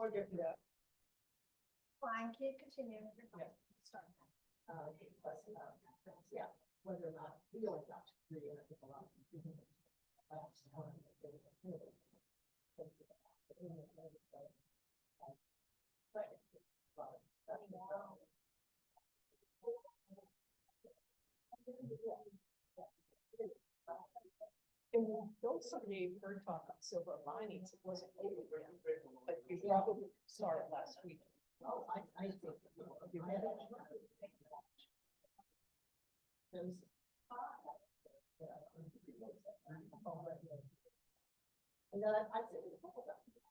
Yeah. Fine, can you continue? Yeah. Yeah, whether or not, we only got three and I think a lot. And we also gave her talk on silver linings, it wasn't over yet, but you probably started last week. Oh, I think. You had it? And then I said,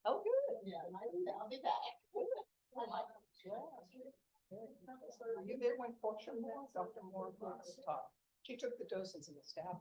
oh, good. Yeah, and I'll be back. Were you there when Portia was, Dr. Moore was taught? She took the doses in the staff.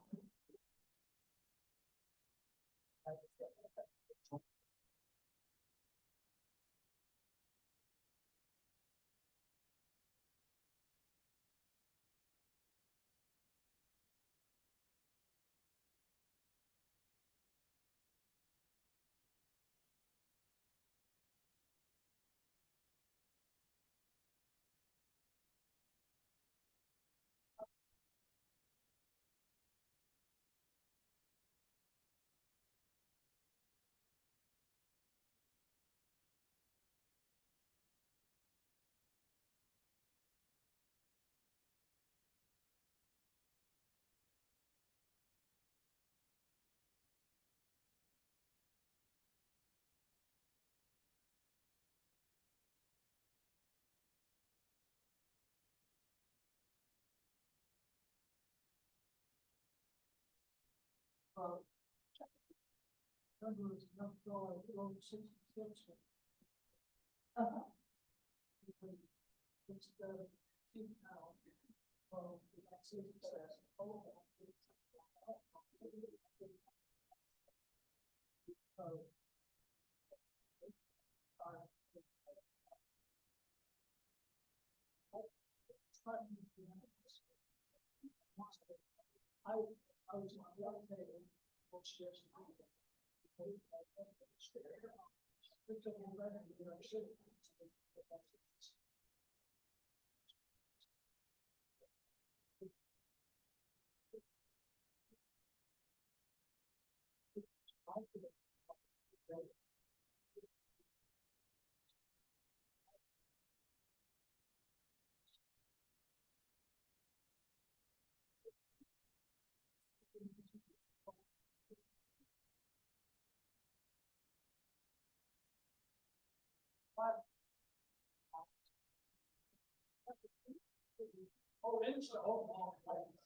Oh, it's the whole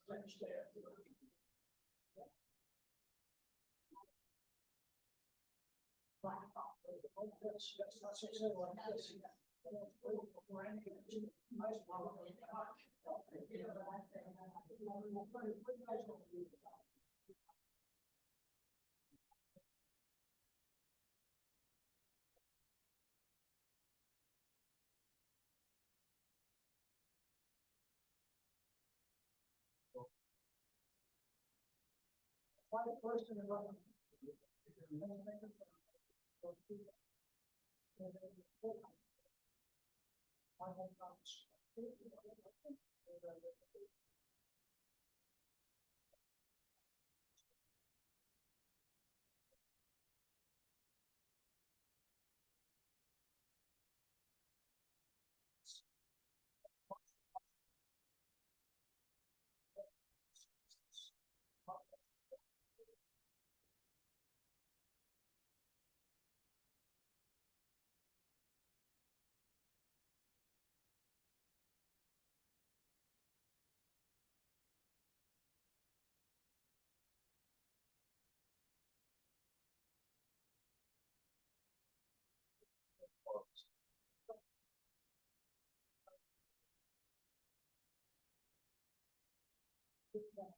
French there.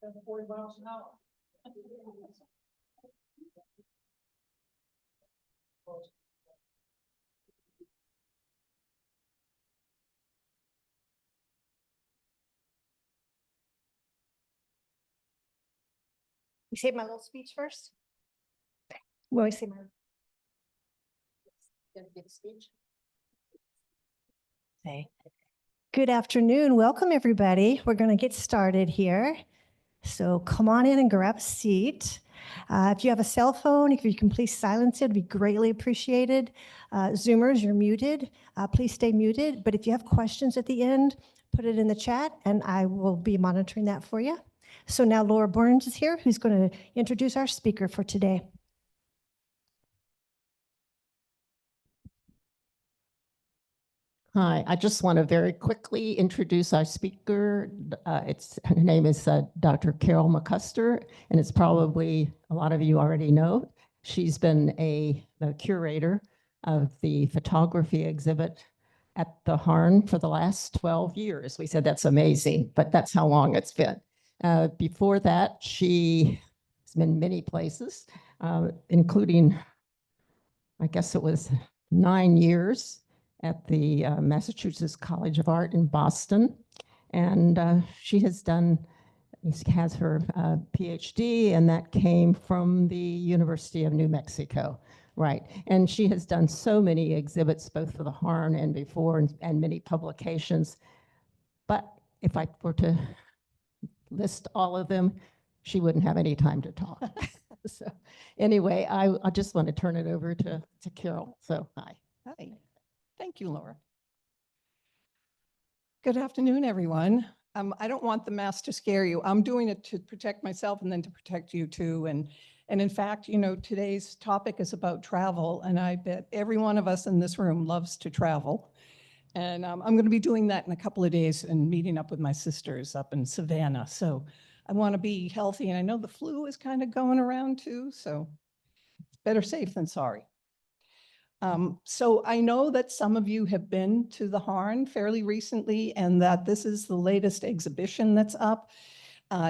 And 40 miles an hour. You say my little speech first? Will I say my? Okay. Good afternoon. Welcome, everybody. We're going to get started here. So come on in and grab a seat. If you have a cell phone, if you can please silence it, it'd be greatly appreciated. Zoomers, you're muted. Please stay muted. But if you have questions at the end, put it in the chat and I will be monitoring that for you. So now Laura Burns is here, who's going to introduce our speaker for today. Hi, I just want to very quickly introduce our speaker. Her name is Dr. Carol McCusker, and it's probably a lot of you already know. She's been the curator of the photography exhibit at the Harn for the last 12 years. We said that's amazing, but that's how long it's been. Before that, she has been many places, including, I guess it was 9 years at the Massachusetts College of Art in Boston. And she has her PhD, and that came from the University of New Mexico. Right. And she has done so many exhibits, both for the Harn and before, and many publications. But if I were to list all of them, she wouldn't have any time to talk. So anyway, I just want to turn it over to Carol. So hi. Hi. Thank you, Laura. Good afternoon, everyone. I don't want the mask to scare you. I'm doing it to protect myself and then to protect you too. And in fact, you know, today's topic is about travel, and I bet every one of us in this room loves to travel. And I'm going to be doing that in a couple of days and meeting up with my sisters up in Savannah. So I want to be healthy, and I know the flu is kind of going around too, so better safe than sorry. So I know that some of you have been to the Harn fairly recently, and that this is the latest exhibition that's up.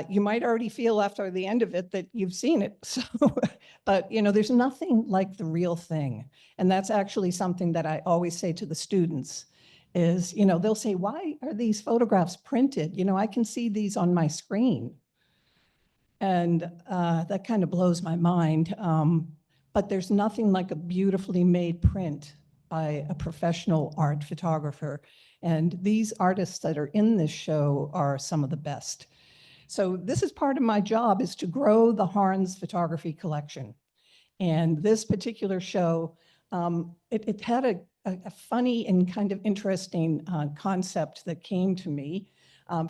You might already feel after the end of it that you've seen it. So, but you know, there's nothing like the real thing. And that's actually something that I always say to the students is, you know, they'll say, why are these photographs printed? You know, I can see these on my screen. And that kind of blows my mind. But there's nothing like a beautifully made print by a professional art photographer. And these artists that are in this show are some of the best. So this is part of my job, is to grow the Harn's photography collection. And this particular show, it had a funny and kind of interesting concept that came to me.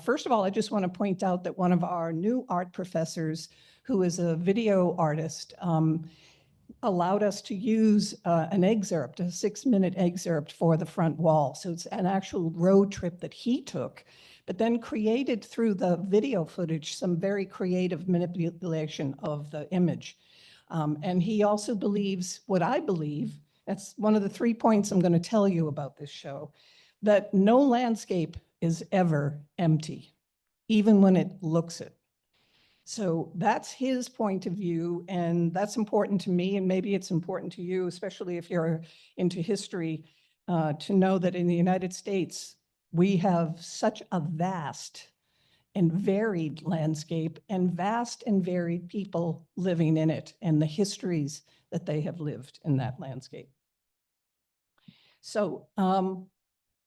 First of all, I just want to point out that one of our new art professors, who is a video artist, allowed us to use an excerpt, a 6-minute excerpt for the front wall. So it's an actual road trip that he took, but then created through the video footage some very creative manipulation of the image. And he also believes what I believe, that's one of the 3 points I'm going to tell you about this show, that no landscape is ever empty, even when it looks it. So that's his point of view, and that's important to me, and maybe it's important to you, especially if you're into history, to know that in the United States, we have such a vast and varied landscape and vast and varied people living in it and the histories that they have lived in that landscape. So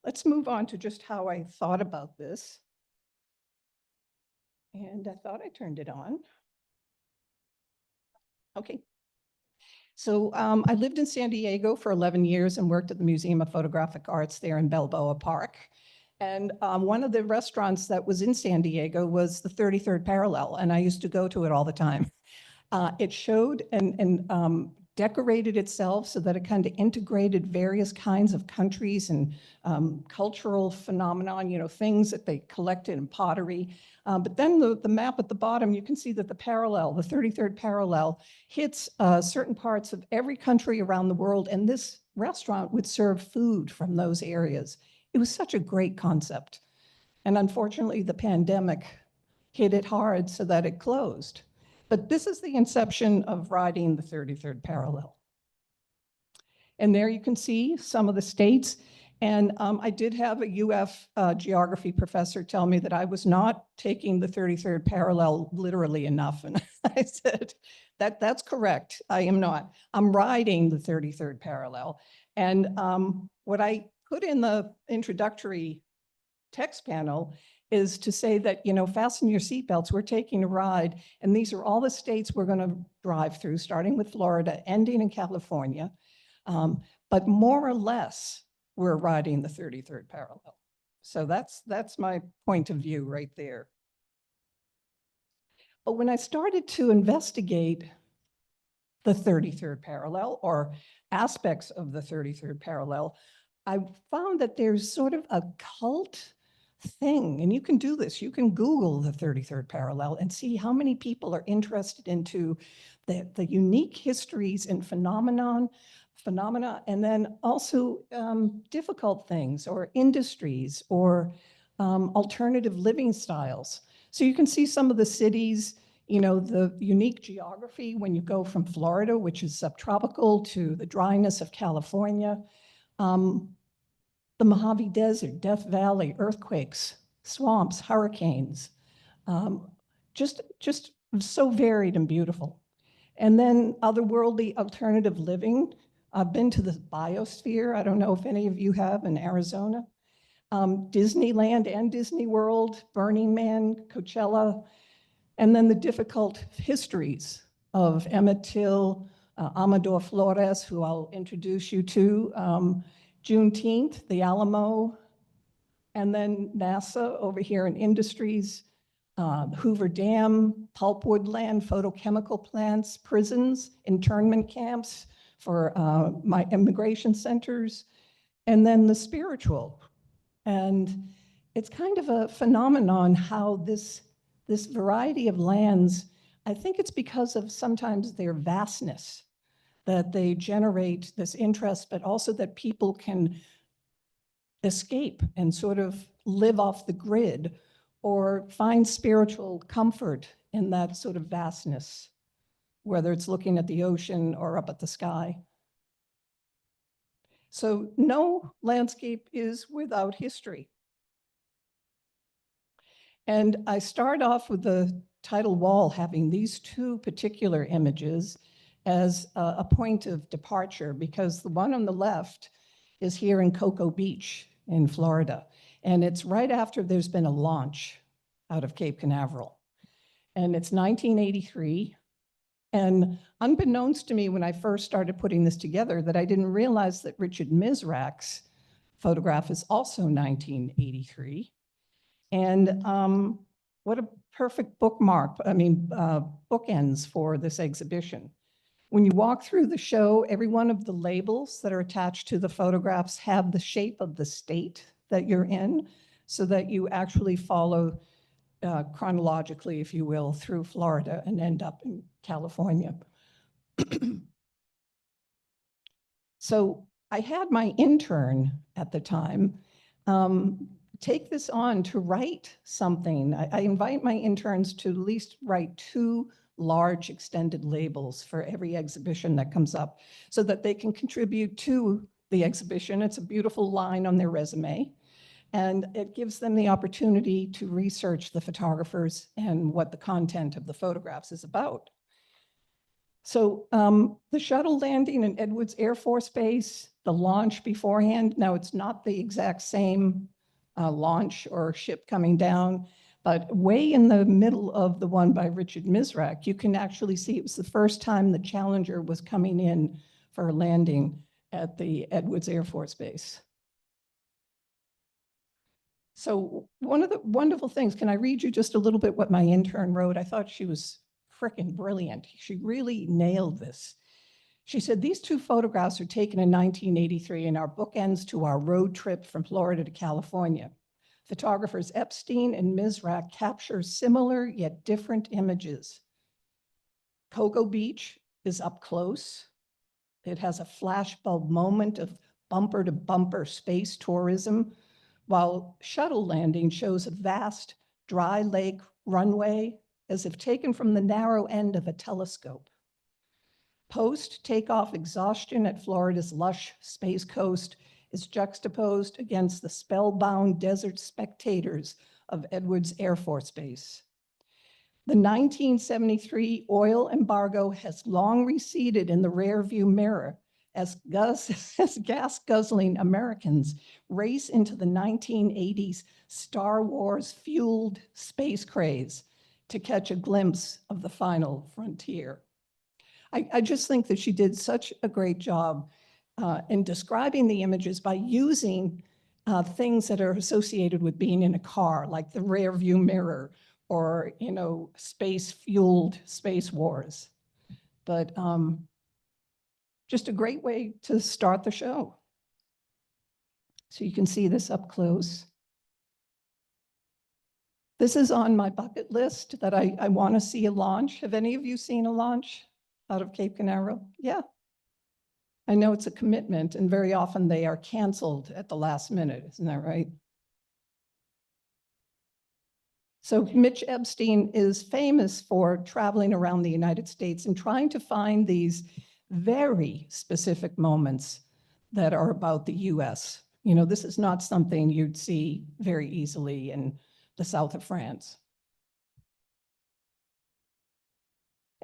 let's move on to just how I thought about this. And I thought I turned it on. Okay. So I lived in San Diego for 11 years and worked at the Museum of Photographic Arts there in Balboa Park. And one of the restaurants that was in San Diego was the 33rd Parallel, and I used to go to it all the time. It showed and decorated itself so that it kind of integrated various kinds of countries and cultural phenomenon, you know, things that they collected in pottery. But then the map at the bottom, you can see that the parallel, the 33rd parallel, hits certain parts of every country around the world, and this restaurant would serve food from those areas. It was such a great concept. And unfortunately, the pandemic hit it hard so that it closed. But this is the inception of riding the 33rd parallel. And there you can see some of the states. And I did have a UF geography professor tell me that I was not taking the 33rd parallel literally enough. And I said, that's correct. I am not. I'm riding the 33rd parallel. And what I put in the introductory text panel is to say that, you know, fasten your seatbelts, we're taking a ride. And these are all the states we're going to drive through, starting with Florida, ending in California. But more or less, we're riding the 33rd parallel. So that's my point of view right there. But when I started to investigate the 33rd parallel or aspects of the 33rd parallel, I found that there's sort of a cult thing, and you can do this. You can Google the 33rd parallel and see how many people are interested into the unique histories and phenomena, and then also difficult things or industries or alternative living styles. So you can see some of the cities, you know, the unique geography when you go from Florida, which is subtropical, to the dryness of California, the Mojave Desert, Death Valley, earthquakes, swamps, hurricanes, just so varied and beautiful. And then otherworldly alternative living. I've been to the biosphere. I don't know if any of you have in Arizona. Disneyland and Disney World, Burning Man, Coachella, and then the difficult histories of Emmett Till, Amador Flores, who I'll introduce you to, Juneteenth, the Alamo, and then NASA over here in industries, Hoover Dam, pulpwood land, photochemical plants, prisons, internment camps for my immigration centers, and then the spiritual. And it's kind of a phenomenon how this variety of lands, I think it's because of sometimes their vastness that they generate this interest, but also that people can escape and sort of live off the grid or find spiritual comfort in that sort of vastness, whether it's looking at the ocean or up at the sky. So no landscape is without history. And I start off with the tidal wall having these two particular images as a point of departure, because the one on the left is here in Cocoa Beach in Florida. And it's right after there's been a launch out of Cape Canaveral. And it's 1983. And unbeknownst to me when I first started putting this together, that I didn't realize that Richard Mizrak's photograph is also 1983. And what a perfect bookmark, bookends for this exhibition. When you walk through the show, every one of the labels that are attached to the photographs have the shape of the state that you're in, so that you actually follow chronologically, if you will, through Florida and end up in California. So I had my intern at the time take this on to write something. I invite my interns to at least write 2 large extended labels for every exhibition that comes up so that they can contribute to the exhibition. It's a beautiful line on their resume, and it gives them the opportunity to research the photographers and what the content of the photographs is about. So the shuttle landing in Edwards Air Force Base, the launch beforehand, now it's not the exact same launch or ship coming down, but way in the middle of the one by Richard Mizrak, you can actually see it was the first time the Challenger was coming in for a landing at the Edwards Air Force Base. So one of the wonderful things, can I read you just a little bit what my intern wrote? I thought she was frickin' brilliant. She really nailed this. She said, these 2 photographs are taken in 1983 and are bookends to our road trip from Florida to California. Photographers Epstein and Mizrak capture similar yet different images. Cocoa Beach is up close. It has a flashbulb moment of bumper to bumper space tourism, while shuttle landing shows a vast dry lake runway as if taken from the narrow end of a telescope. Post-takeoff exhaustion at Florida's lush space coast is juxtaposed against the spellbound desert spectators of Edwards Air Force Base. The 1973 oil embargo has long receded in the rearview mirror as gas guzzling Americans race into the 1980s Star Wars fueled space craze to catch a glimpse of the final frontier. I just think that she did such a great job in describing the images by using things that are associated with being in a car, like the rear view mirror or, space fueled space wars. But just a great way to start the show. So you can see this up close. This is on my bucket list that I want to see a launch. Have any of you seen a launch out of Cape Canaveral? Yeah. I know it's a commitment, and very often they are canceled at the last minute. Isn't that right? So Mitch Epstein is famous for traveling around the United States and trying to find these very specific moments that are about the US. This is not something you'd see very easily in the south of France.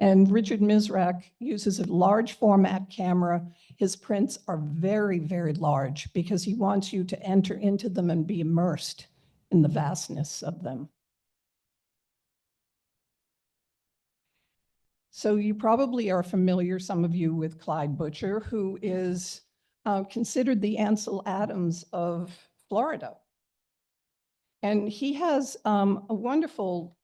And Richard Mizrak uses a large format camera. His prints are very, very large because he wants you to enter into them and be immersed in the vastness of them. So you probably are familiar, some of you, with Clyde Butcher, who is considered the Ansel Adams of Florida. And he has a wonderful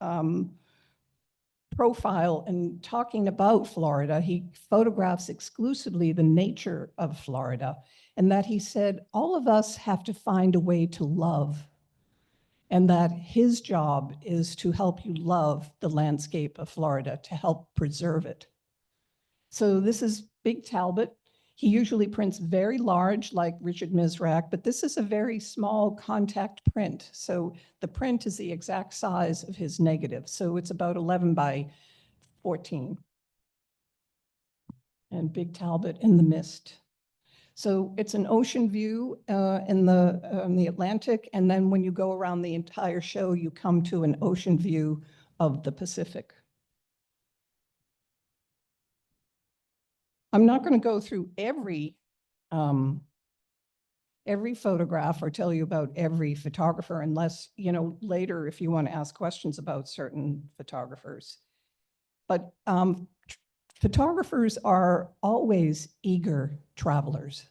profile in talking about Florida. He photographs exclusively the nature of Florida, and that he said, all of us have to find a way to love, and that his job is to help you love the landscape of Florida, to help preserve it. So this is Big Talbot. He usually prints very large, like Richard Mizrak, but this is a very small contact print. So the print is the exact size of his negative. So it's about 11 by 14. And Big Talbot in the mist. So it's an ocean view in the Atlantic. And then when you go around the entire show, you come to an ocean view of the Pacific. I'm not going to go through every photograph or tell you about every photographer unless, later if you want to ask questions about certain photographers. But photographers are always eager travelers.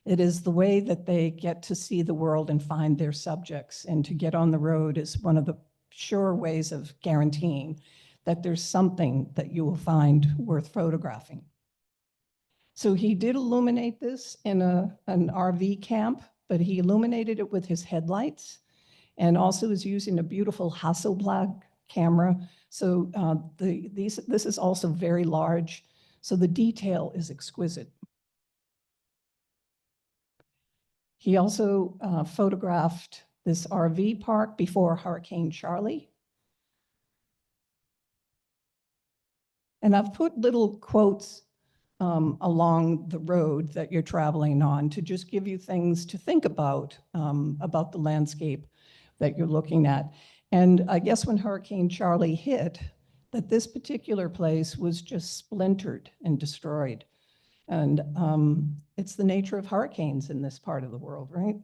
It is the way that they get to see the world and find their subjects. And to get on the road is one of the sure ways of guaranteeing that there's something that you will find worth photographing. So he did illuminate this in an RV camp, but he illuminated it with his headlights and also is using a beautiful Hasselblad camera. So this is also very large. So the detail is exquisite. He also photographed this RV park before Hurricane Charlie. And I've put little quotes along the road that you're traveling on to just give you things to think about the landscape that you're looking at. And I guess when Hurricane Charlie hit, that this particular place was just splintered and destroyed. And it's the nature of hurricanes in this part of the world, right?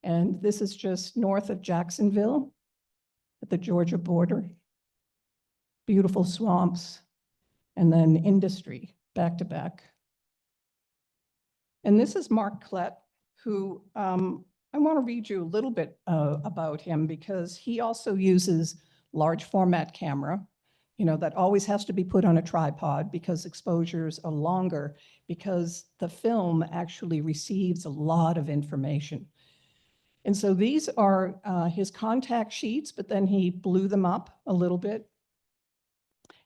And this is just north of Jacksonville at the Georgia border. Beautiful swamps, and then industry back to back. And this is Mark Klett, who I want to read you a little bit about him because he also uses large format camera, that always has to be put on a tripod because exposures are longer because the film actually receives a lot of information. And so these are his contact sheets, but then he blew them up a little bit.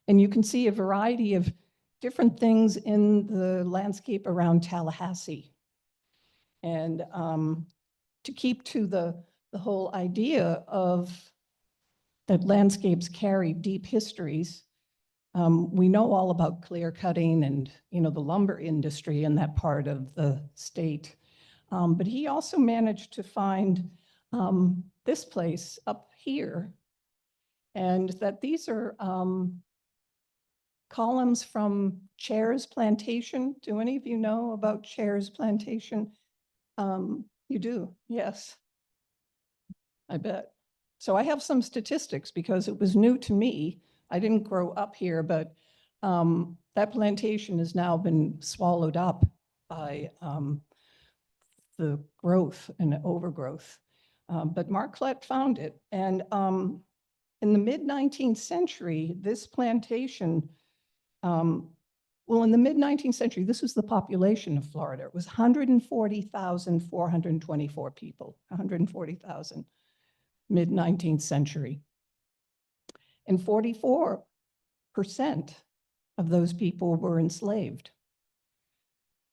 And you can see a variety of different things in the landscape around Tallahassee. And to keep to the whole idea of that landscapes carry deep histories, we know all about clear cutting and the lumber industry in that part of the state. But he also managed to find this place up here, and that these are columns from Chair's Plantation. Do any of you know about Chair's Plantation? You do, yes. I bet. So I have some statistics because it was new to me. I didn't grow up here, but that plantation has now been swallowed up by the growth and overgrowth. But Marclette found it. And in the mid-19th century, this plantation, well, in the mid-19th century, this was the population of Florida. It was 140,424 people, 140,000, mid-19th century. And 44% of those people were enslaved.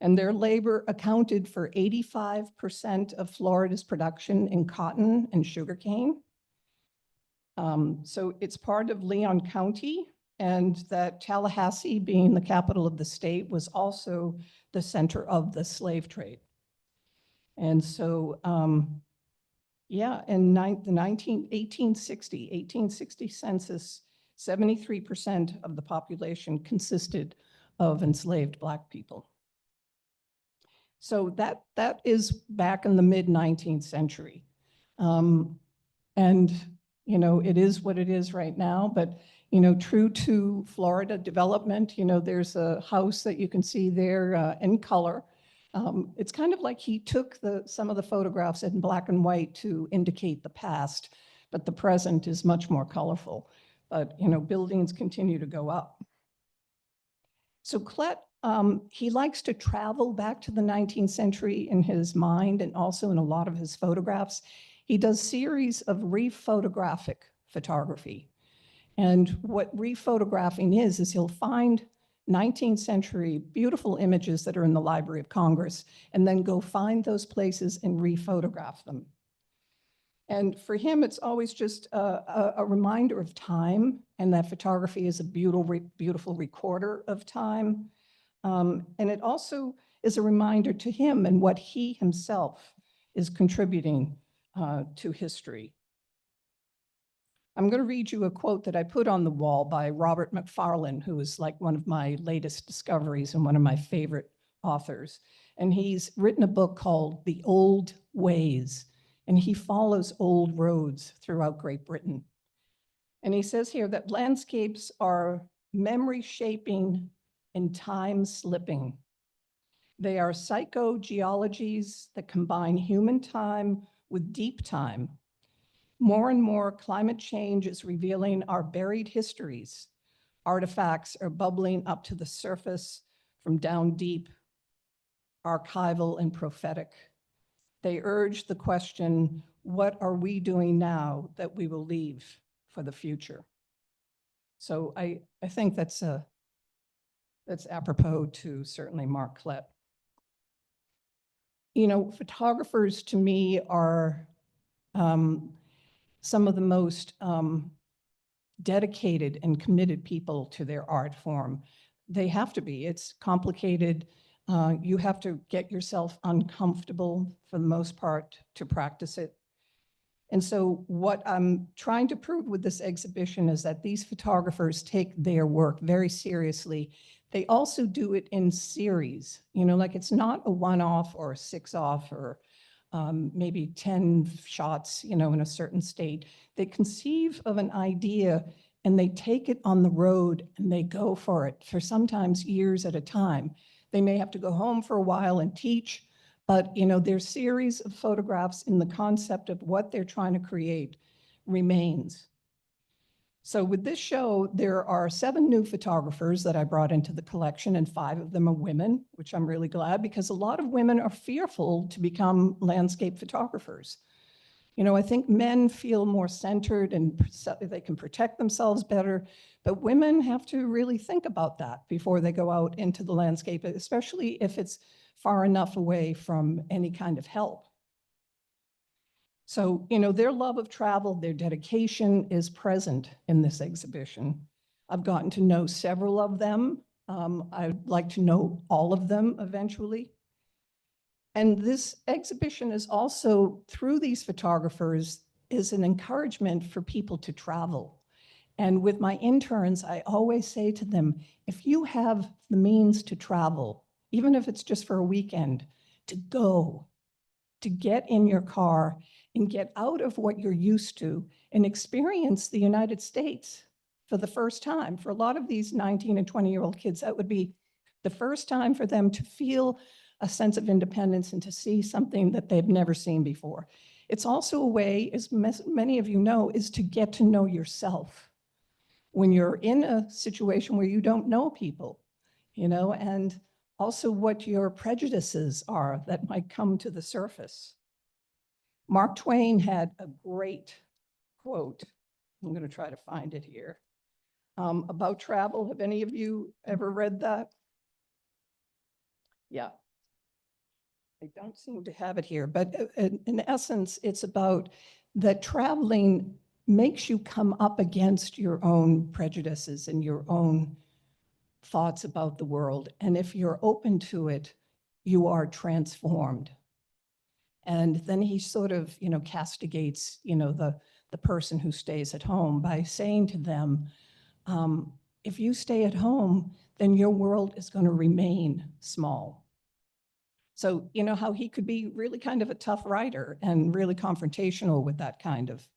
And their labor accounted for 85% of Florida's production in cotton and sugarcane. So it's part of Leon County, and that Tallahassee, being the capital of the state, was also the center of the slave trade. And so, yeah, in the 1860 census, 73% of the population consisted of enslaved Black people. So that is back in the mid-19th century. And, you know, it is what it is right now, but, you know, true to Florida development, you know, there's a house that you can see there in color. It's kind of like he took some of the photographs in black and white to indicate the past, but the present is much more colorful. But, you know, buildings continue to go up. So Klett, he likes to travel back to the 19th century in his mind and also in a lot of his photographs. He does series of rephotographic photography. And what rephotographing is he'll find 19th century beautiful images that are in the Library of Congress and then go find those places and rephotograph them. And for him, it's always just a reminder of time, and that photography is a beautiful recorder of time. And it also is a reminder to him and what he himself is contributing to history. I'm going to read you a quote that I put on the wall by Robert Macfarlane, who is like one of my latest discoveries and one of my favorite authors. And he's written a book called The Old Ways, and he follows old roads throughout Great Britain. And he says here that landscapes are memory shaping and time slipping. They are psychogeologies that combine human time with deep time. More and more, climate change is revealing our buried histories. Artifacts are bubbling up to the surface from down deep, archival and prophetic. They urge the question, what are we doing now that we will leave for the future? So I think that's apropos to certainly Mark Klett. You know, photographers to me are some of the most dedicated and committed people to their art form. They have to be. It's complicated. You have to get yourself uncomfortable for the most part to practice it. And so what I'm trying to prove with this exhibition is that these photographers take their work very seriously. They also do it in series, you know, like it's not a one-off or a 6-off or maybe 10 shots, you know, in a certain state. They conceive of an idea and they take it on the road and they go for it for sometimes years at a time. They may have to go home for a while and teach, but, you know, their series of photographs in the concept of what they're trying to create remains. So with this show, there are 7 new photographers that I brought into the collection, and 5 of them are women, which I'm really glad, because a lot of women are fearful to become landscape photographers. You know, I think men feel more centered and they can protect themselves better, but women have to really think about that before they go out into the landscape, especially if it's far enough away from any kind of help. So, you know, their love of travel, their dedication is present in this exhibition. I've gotten to know several of them. I'd like to know all of them eventually. And this exhibition is also, through these photographers, is an encouragement for people to travel. And with my interns, I always say to them, if you have the means to travel, even if it's just for a weekend, to go, to get in your car and get out of what you're used to and experience the United States for the first time. For a lot of these 19 and 20-year-old kids, that would be the first time for them to feel a sense of independence and to see something that they've never seen before. It's also a way, as many of you know, is to get to know yourself when you're in a situation where you don't know people, and also what your prejudices are that might come to the surface. Mark Twain had a great quote. I'm going to try to find it here. About travel. Have any of you ever read that? Yeah. I don't seem to have it here, but in essence, it's about that traveling makes you come up against your own prejudices and your own thoughts about the world. And if you're open to it, you are transformed. And then he sort of, castigates, the person who stays at home by saying to them, if you stay at home, then your world is going to remain small. So, how he could be really kind of a tough writer and really confrontational with that kind of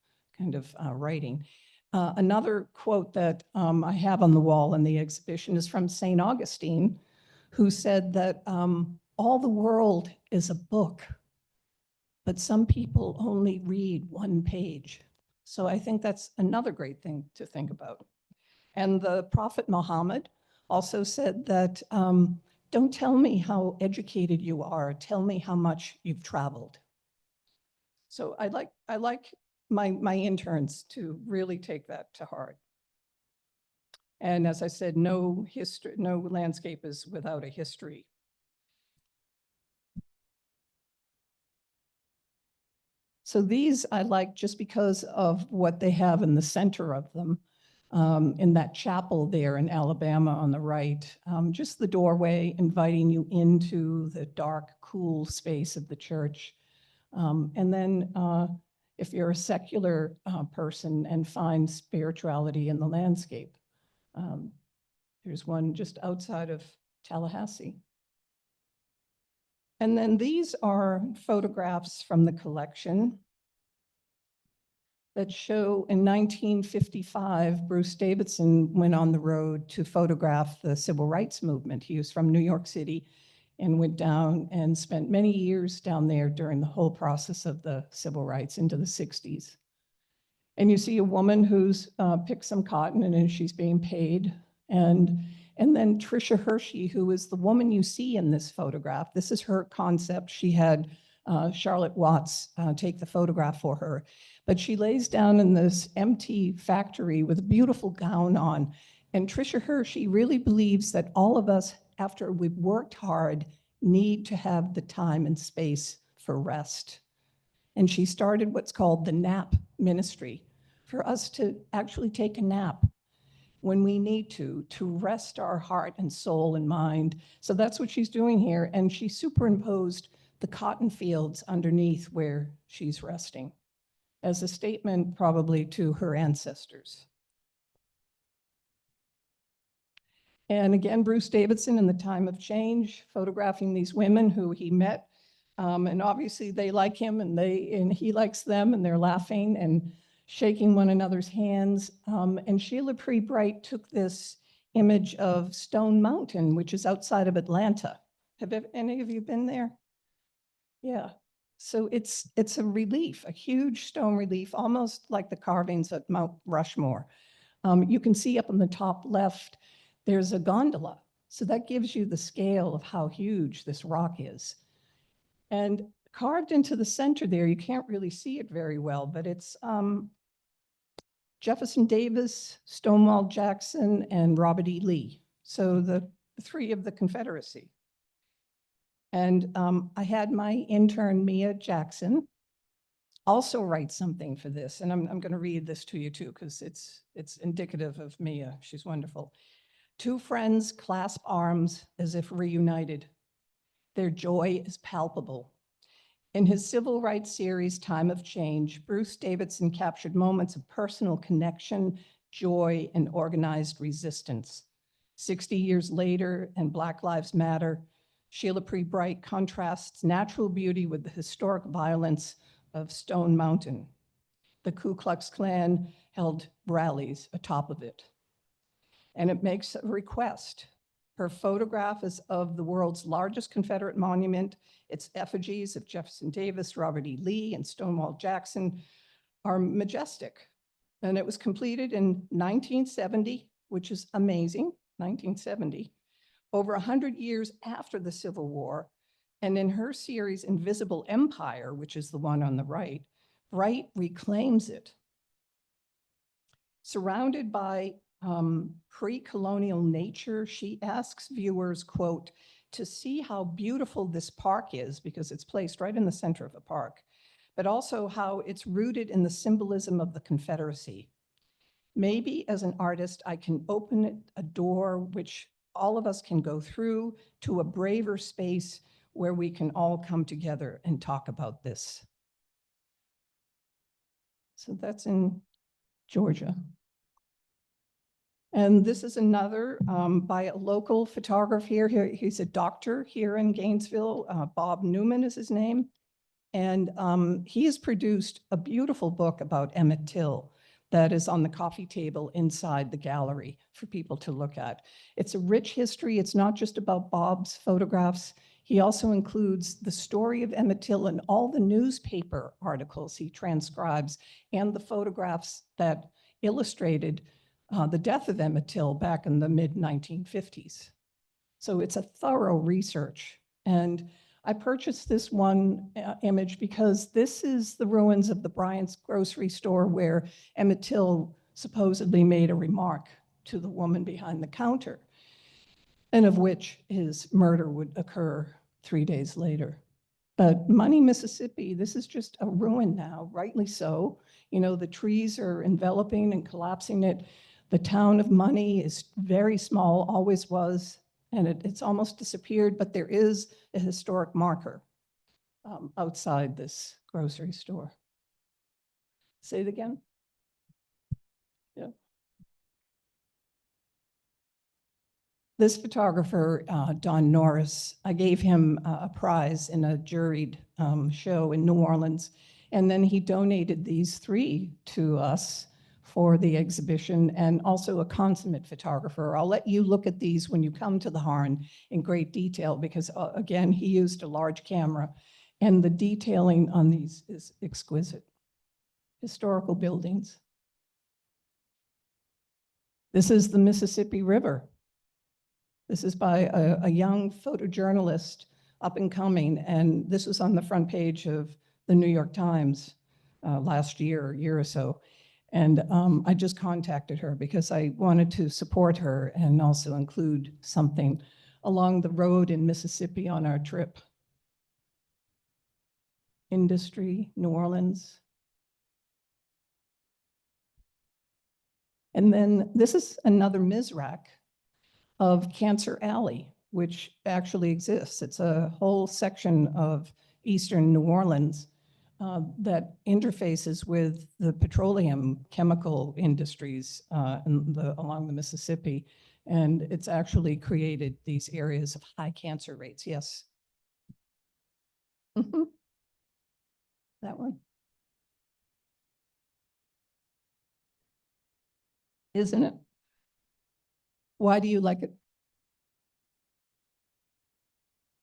writing. Another quote that I have on the wall in the exhibition is from St. Augustine, who said that all the world is a book, but some people only read one page. So I think that's another great thing to think about. And the Prophet Muhammad also said that don't tell me how educated you are, tell me how much you've traveled. So I like my interns to really take that to heart. And as I said, no landscape is without a history. So these I like just because of what they have in the center of them. In that chapel there in Alabama on the right, just the doorway inviting you into the dark, cool space of the church. And then if you're a secular person and find spirituality in the landscape, there's one just outside of Tallahassee. And then these are photographs from the collection that show in 1955, Bruce Davidson went on the road to photograph the civil rights movement. He was from New York City and went down and spent many years down there during the whole process of the civil rights into the 60s. And you see a woman who's picked some cotton and she's being paid. And then Tricia Hershey, who is the woman you see in this photograph. This is her concept. She had Charlotte Watts take the photograph for her. But she lays down in this empty factory with a beautiful gown on. And Tricia Hershey really believes that all of us, after we've worked hard, need to have the time and space for rest. And she started what's called the nap ministry, for us to actually take a nap when we need to rest our heart and soul and mind. So that's what she's doing here. And she superimposed the cotton fields underneath where she's resting as a statement probably to her ancestors. And again, Bruce Davidson in the time of change, photographing these women who he met. And obviously they like him and he likes them, and they're laughing and shaking one another's hands. And Sheila Pre-Bright took this image of Stone Mountain, which is outside of Atlanta. Have any of you been there? Yeah. So it's a relief, a huge stone relief, almost like the carvings at Mount Rushmore. You can see up in the top left, there's a gondola. So that gives you the scale of how huge this rock is. And carved into the center there, you can't really see it very well, but it's Jefferson Davis, Stonewall Jackson, and Robert E. Lee. So the three of the Confederacy. And I had my intern, Mia Jackson, also write something for this. And I'm going to read this to you too, because it's indicative of Mia. She's wonderful. Two friends clasp arms as if reunited. Their joy is palpable. In his civil rights series, Time of Change, Bruce Davidson captured moments of personal connection, joy, and organized resistance. 60 years later, and Black Lives Matter, Sheila P. Bright contrasts natural beauty with the historic violence of Stone Mountain. The Ku Klux Klan held rallies atop of it. And it makes a request. Her photograph is of the world's largest Confederate monument. Its effigies of Jefferson Davis, Robert E. Lee, and Stonewall Jackson are majestic. And it was completed in 1970, which is amazing, 1970, over 100 years after the Civil War. And in her series, Invisible Empire, which is the one on the right, Bright reclaims it. Surrounded by pre-colonial nature, she asks viewers, quote, to see how beautiful this park is, because it's placed right in the center of a park, but also how it's rooted in the symbolism of the Confederacy. Maybe as an artist, I can open a door which all of us can go through to a braver space where we can all come together and talk about this. So that's in Georgia. And this is another by a local photographer here. He's a doctor here in Gainesville. Bob Newman is his name. And he has produced a beautiful book about Emmett Till that is on the coffee table inside the gallery for people to look at. It's a rich history. It's not just about Bob's photographs. He also includes the story of Emmett Till and all the newspaper articles he transcribes and the photographs that illustrated the death of Emmett Till back in the mid-1950s. So it's a thorough research. And I purchased this one image because this is the ruins of the Bryant's grocery store where Emmett Till supposedly made a remark to the woman behind the counter, and of which his murder would occur 3 days later. But Money, Mississippi, this is just a ruin now, rightly so. You know, the trees are enveloping and collapsing it. The town of Money is very small, always was, and it's almost disappeared, but there is a historic marker outside this grocery store. Say it again. Yeah. This photographer, Don Norris, I gave him a prize in a juried show in New Orleans, and then he donated these 3 to us for the exhibition, and also a consummate photographer. I'll let you look at these when you come to the Harn in great detail, because again, he used a large camera, and the detailing on these is exquisite. Historical buildings. This is the Mississippi River. This is by a young photojournalist, up and coming, and this was on the front page of the New York Times last year, a year or so. And I just contacted her because I wanted to support her and also include something along the road in Mississippi on our trip. Industry, New Orleans. And then this is another Mizrac of Cancer Alley, which actually exists. It's a whole section of eastern New Orleans that interfaces with the petroleum chemical industries along the Mississippi. And it's actually created these areas of high cancer rates. Yes. That one. Isn't it? Why do you like it?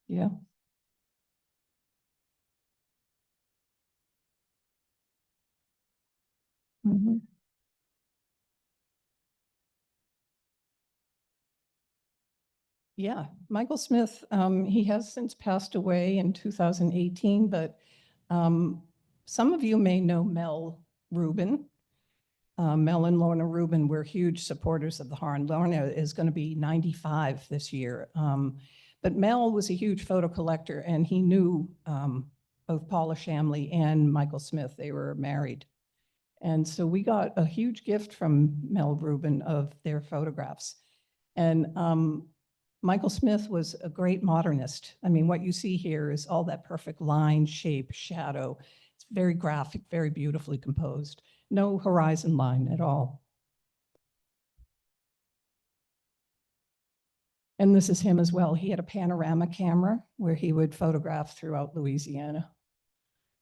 Yeah. Mm-hmm. Yeah, Michael Smith, he has since passed away in 2018, but some of you may know Mel Rubin. Mel and Lorna Rubin were huge supporters of the Harn. Lorna is going to be 95 this year. But Mel was a huge photo collector, and he knew both Paula Shamley and Michael Smith. They were married. And so we got a huge gift from Mel Rubin of their photographs. And Michael Smith was a great modernist. I mean, what you see here is all that perfect line, shape, shadow. It's very graphic, very beautifully composed. No horizon line at all. And this is him as well. He had a panorama camera where he would photograph throughout Louisiana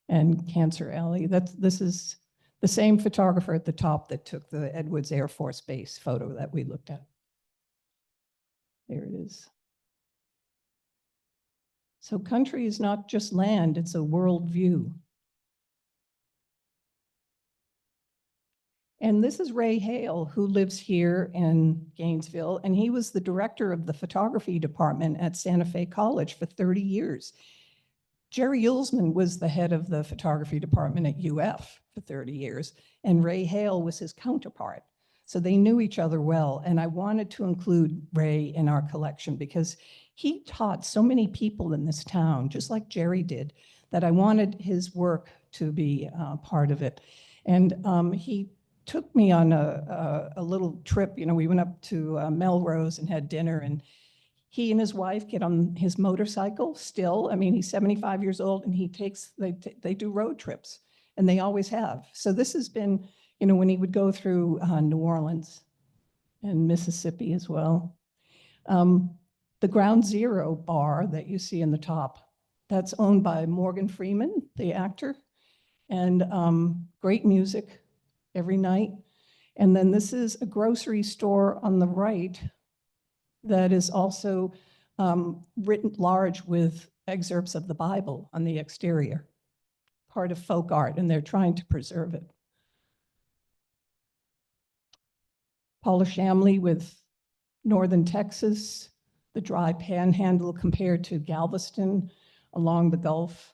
and Cancer Alley. This is the same photographer at the top that took the Edwards Air Force Base photo that we looked at. There it is. So country is not just land, it's a world view. And this is Ray Hale, who lives here in Gainesville, and he was the director of the photography department at Santa Fe College for 30 years. Jerry Yulesman was the head of the photography department at UF for 30 years, and Ray Hale was his counterpart. So they knew each other well, and I wanted to include Ray in our collection because he taught so many people in this town, just like Jerry did, that I wanted his work to be part of it. And he took me on a little trip. You know, we went up to Melrose and had dinner, and he and his wife get on his motorcycle still. I mean, he's 75 years old, and they do road trips, and they always have. So this has been, you know, when he would go through New Orleans and Mississippi as well. The Ground Zero bar that you see in the top, that's owned by Morgan Freeman, the actor, and great music every night. And then this is a grocery store on the right that is also written large with excerpts of the Bible on the exterior, part of folk art, and they're trying to preserve it. Paula Shamley with Northern Texas, the dry panhandle compared to Galveston along the Gulf,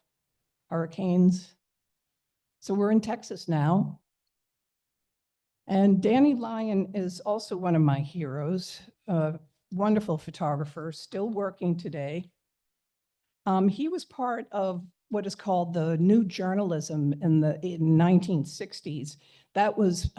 hurricanes. So we're in Texas now. And Danny Lyon is also one of my heroes, a wonderful photographer, still working today. He was part of what is called the new journalism in the 1960s. That was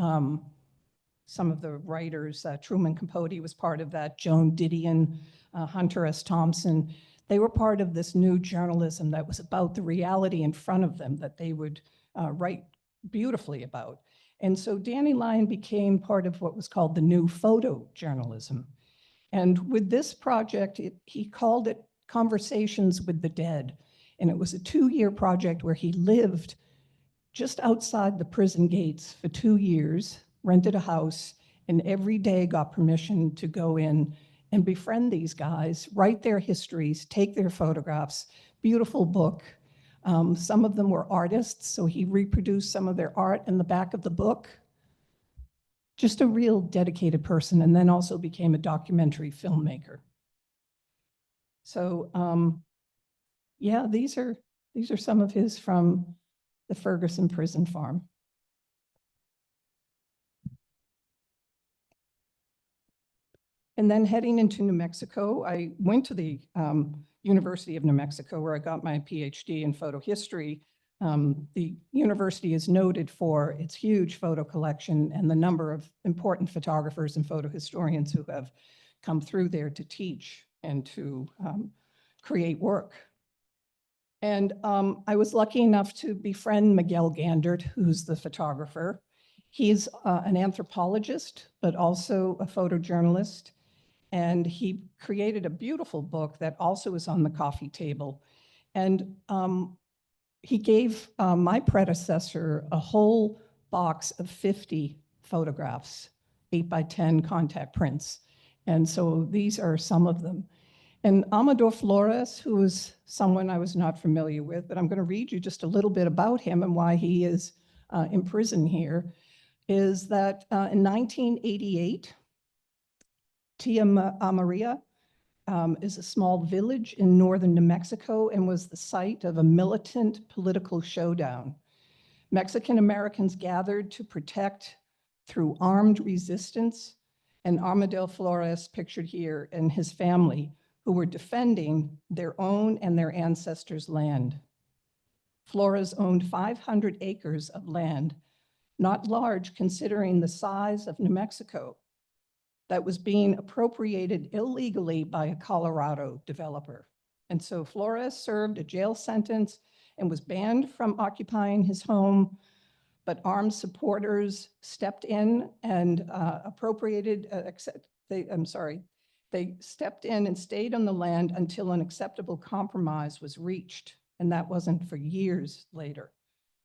some of the writers, Truman Capote was part of that, Joan Didion, Hunter S. Thompson. They were part of this new journalism that was about the reality in front of them that they would write beautifully about. And so Danny Lyon became part of what was called the new photojournalism. And with this project, he called it Conversations with the Dead. And it was a 2-year project where he lived just outside the prison gates for 2 years, rented a house, and every day got permission to go in and befriend these guys, write their histories, take their photographs. Beautiful book. Some of them were artists, so he reproduced some of their art in the back of the book. Just a real dedicated person, and then also became a documentary filmmaker. So yeah, these are some of his from the Ferguson prison farm. And then heading into New Mexico, I went to the University of New Mexico where I got my PhD in photo history. The university is noted for its huge photo collection and the number of important photographers and photo historians who have come through there to teach and to create work. And I was lucky enough to befriend Miguel Gandert, who's the photographer. He's an anthropologist, but also a photojournalist. And he created a beautiful book that also is on the coffee table. And he gave my predecessor a whole box of 50 photographs, 8x10 contact prints. And so these are some of them. And Amador Flores, who is someone I was not familiar with, but I'm going to read you just a little bit about him and why he is in prison here, is that in 1988, Tia Maria is a small village in northern New Mexico and was the site of a militant political showdown. Mexican Americans gathered to protect through armed resistance, and Amador Flores, pictured here, and his family, who were defending their own and their ancestors' land. Flores owned 500 acres of land, not large considering the size of New Mexico, that was being appropriated illegally by a Colorado developer. And so Flores served a jail sentence and was banned from occupying his home, but armed supporters stepped in and They stepped in and stayed on the land until an acceptable compromise was reached, and that wasn't for years later.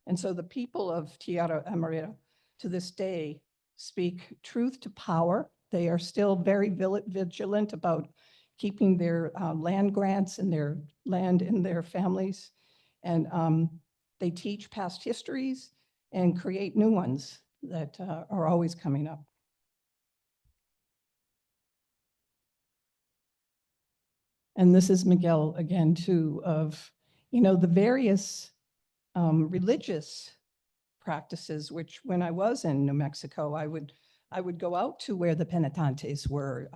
And so the people of Tierra Amarilla to this day speak truth to power. They are still very vigilant about keeping their land grants and their land in their families. And they teach past histories and create new ones that are always coming up. And this is Miguel again, too, of, the various religious practices, which when I was in New Mexico, I would go out to where the penitentes were,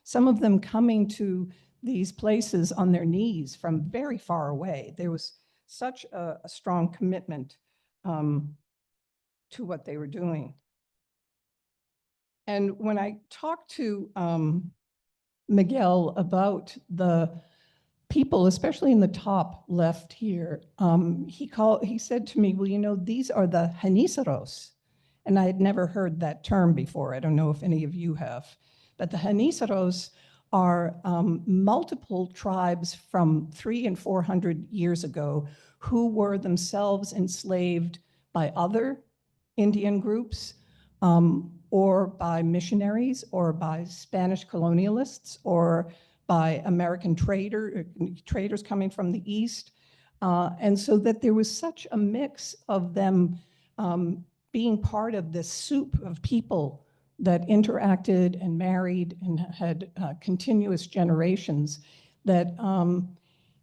some of them coming to these places on their knees from very far away. There was such a strong commitment to what they were doing. And when I talked to Miguel about the people, especially in the top left here, he said to me, well, these are the Genízaros. And I had never heard that term before. I don't know if any of you have. But the Genízaros are multiple tribes from 300 and 400 years ago who were themselves enslaved by other Indian groups, or by missionaries, or by Spanish colonialists, or by American traders coming from the East. And so that there was such a mix of them being part of this soup of people that interacted and married and had continuous generations, that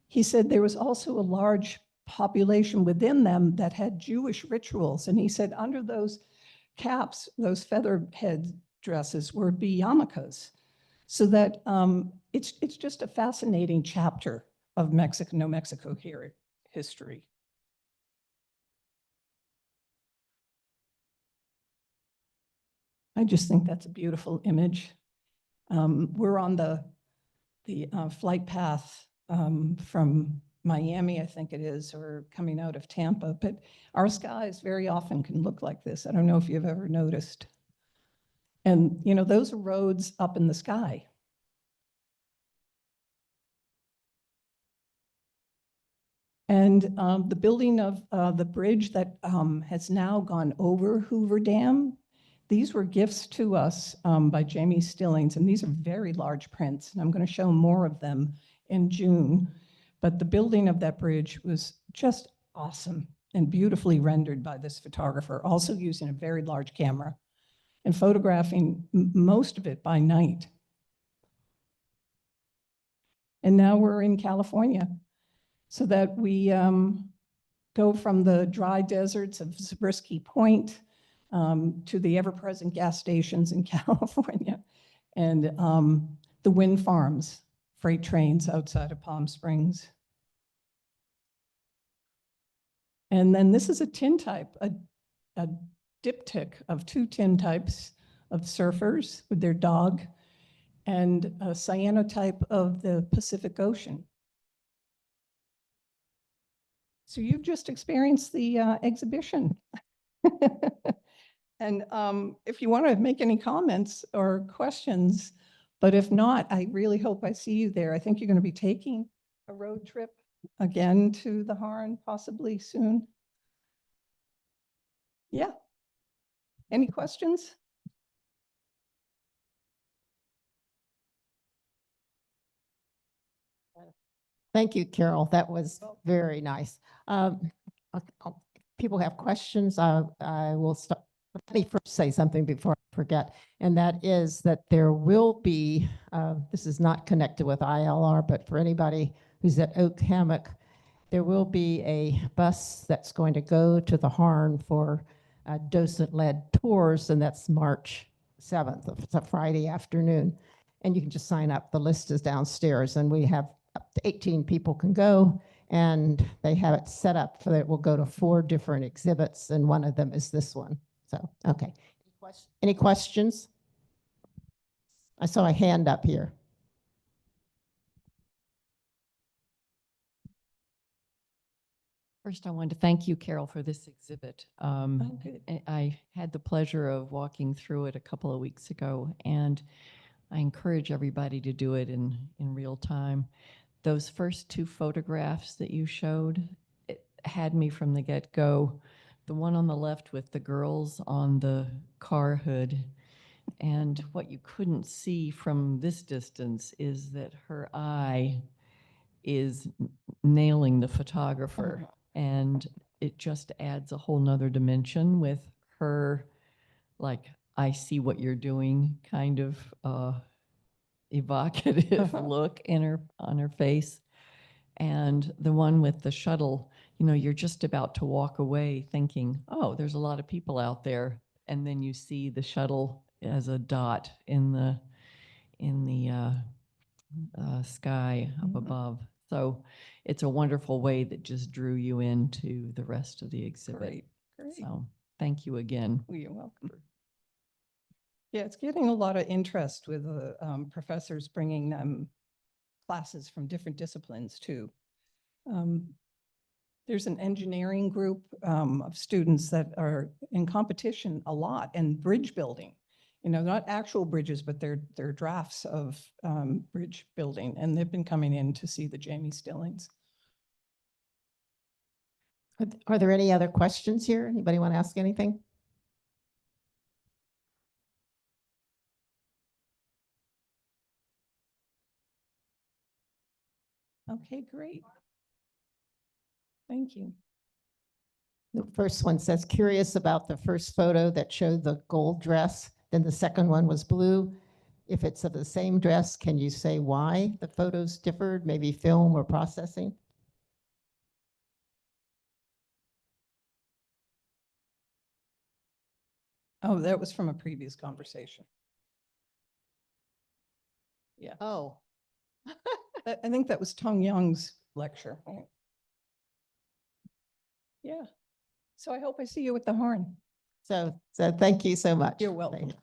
he said there was also a large population within them that had Jewish rituals. And he said under those caps, those feather head dresses were yarmulkes. So that it's just a fascinating chapter of New Mexico history. I just think that's a beautiful image. We're on the flight path from Miami, I think it is, or coming out of Tampa, but our skies very often can look like this. I don't know if you've ever noticed. And, those are roads up in the sky. And the building of the bridge that has now gone over Hoover Dam, these were gifts to us by Jamie Stillings, and these are very large prints, and I'm going to show more of them in June. But the building of that bridge was just awesome and beautifully rendered by this photographer, also using a very large camera and photographing most of it by night. And now we're in California, so that we go from the dry deserts of Zabriskie Point to the ever-present gas stations in California, and the wind farms, freight trains outside of Palm Springs. And then this is a tintype, a diptych of two tintypes of surfers with their dog, and a cyanotype of the Pacific Ocean. So you've just experienced the exhibition. And if you want to make any comments or questions, but if not, I really hope I see you there. I think you're going to be taking a road trip again to the Harn possibly soon. Yeah. Any questions? Thank you, Carol. That was very nice. People have questions. I will start. Let me first say something before I forget, and that is that there will be, this is not connected with ILR, but for anybody who's at Oak Hammock, there will be a bus that's going to go to the Harn for docent-led tours, and that's March 7th. It's a Friday afternoon, and you can just sign up. The list is downstairs, and we have up to 18 people can go, and they have it set up so that it will go to 4 different exhibits, and one of them is this one. So, okay. Any questions? I saw a hand up here. First, I wanted to thank you, Carol, for this exhibit. Okay. I had the pleasure of walking through it a couple of weeks ago, and I encourage everybody to do it in real time. Those first two photographs that you showed, it had me from the get-go. The one on the left with the girls on the car hood. And what you couldn't see from this distance is that her eye is nailing the photographer. And it just adds a whole nother dimension with her, like, I see what you're doing kind of evocative look on her face. And the one with the shuttle, you know, you're just about to walk away thinking, oh, there's a lot of people out there. And then you see the shuttle as a dot in the sky up above. So it's a wonderful way that just drew you into the rest of the exhibit. Great, great. So thank you again. Well, you're welcome. Yeah, it's getting a lot of interest with professors bringing classes from different disciplines too. There's an engineering group of students that are in competition a lot and bridge building. You know, not actual bridges, but they're drafts of bridge building, and they've been coming in to see the Jamie Stillings. Are there any other questions here? Anybody want to ask anything? Okay, great. Thank you. The first one says, curious about the first photo that showed the gold dress, then the second one was blue. If it's of the same dress, can you say why the photos differed, maybe film or processing? Oh, that was from a previous conversation. Yeah, Oh, I think that was Tong Young's lecture. Right? Yeah. So I hope I see you at the horn. so thank you so much. You're welcome. Thank you.